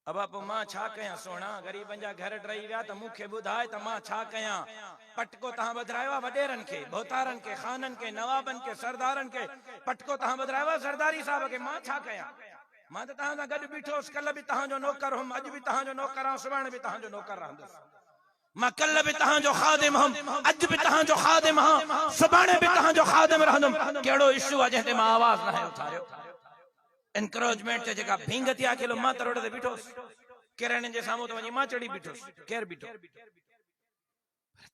अब आप मां छा कया सोना गरीबन जा घर टई गया तो मुखे बुधाए तो मां छा कया। पटको तहां बदरायो वडेरन के बोतारन के खानन के नवाबन के सरदारन के पटको तहां बदरायो सरदारी साहब के मां छा कया। मां तो तहां सा गड बीठोस कल भी तहां जो नौकर हम अज भी तहां जो नौकर हां सुभाणे भी तहां जो नौकर रहंदस। मां कल भी तहां जो खादिम हम अज भी तहां जो खादिम हां सुभाणे भी तहां जो खादिम रहंदम। केड़ो इशू आ जंहिं ते मां आवाज न है उथारियो। एनकरेजमेंट ते जेका भींग थिया किलो मां तरोड़ ते बीठोस किरण जे सामू तो वनी मां चढ़ी बीठोस केर बीठो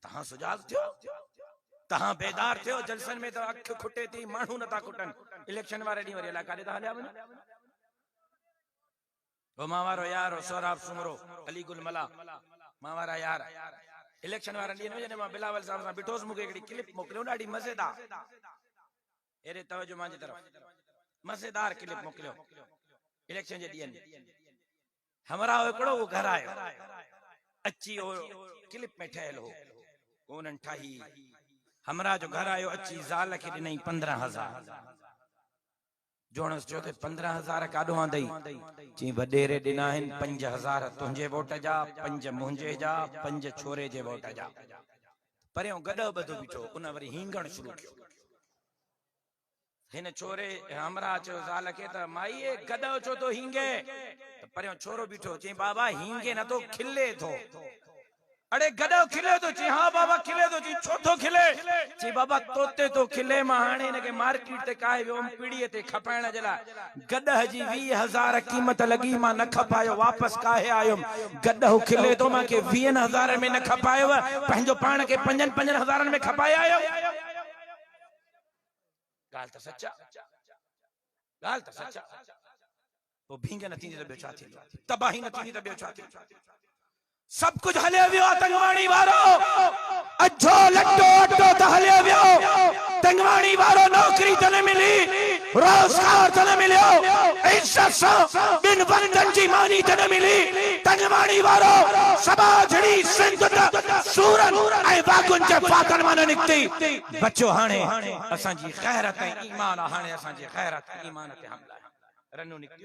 तहां सुजाग थियो तहां बेदार थियो। जलसन में तो अख खुटे थी मानू नता खुटन इलेक्शन वारे डी वरी काडे ता हल्या वने ओ मावारो यार सोराब सुमरो अली गुल मला मावारा यार इलेक्शन वारा डी ने मां बिलावल साहब सा बीठोस मुके एकड़ी क्लिप मोकलियो ॾाढी मजेदार एरे तवज्जो मां जी तरफ मजेदार क्लिप मोकलियो इलेक्शन जे ॾींहं हमरा एकड़ो वो घर आयो अची ओ क्लिप में ठहल हो कोनन ठाही हमरा जो घर आयो अची ज़ाल के ॾिनई 15,000 जोणस जो ते 15,000 काडो आंदई ची वडेरे ॾिना आहिन 5,000 तुंहिंजे वोट जा 5 मुंहिंजे जा 5 छोरे जे वोट जा परियों गडो बधो बीठो उन वरी हींगण शुरू कियो। हिन छोरे हमरा चो ज़ाल के त माई गडो छो तो हींगे त परियों छोरो बीठो ची बाबा हींगे न तो खिले थो। अरे गडो खिले तो ची हां बाबा खिले तो ची छो तो खिले ची बाबा तोते तो खिले मां हाणे ने के मार्केट ते काए वियो पीड़ीअ ते खपाइण जे लाइ गडह जी 20,000 कीमत लगी मां न खपायो वापस काहे आयो गडह खिले तो मां के 20,000 में न खपायो पंहिंजो पाण के 5,000 में खपाए आयो। गाल त सच्चा गाल त सच्चा वो भींगे न थींदी त ॿियो छा थींदो तबाही न थींदी त ॿियो छा थींदो। सब कुछ हले वियो तंगवाणी वारो अजो लट्टो अट्टो त हले वियो तंगवाणी वारो नौकरी त न मिली रोजगार त न मिलियो इज्जत सां बिन वतन जी मानी त न मिली तंगवाणी वारो समाजड़ी सिंध सूरन ऐं वागुन जे फाकन मां न निकती बच्चो हाणे असां जी गैरत ऐं ईमान हाणे असां जी गैरत ईमान ते हमला रनो निकती।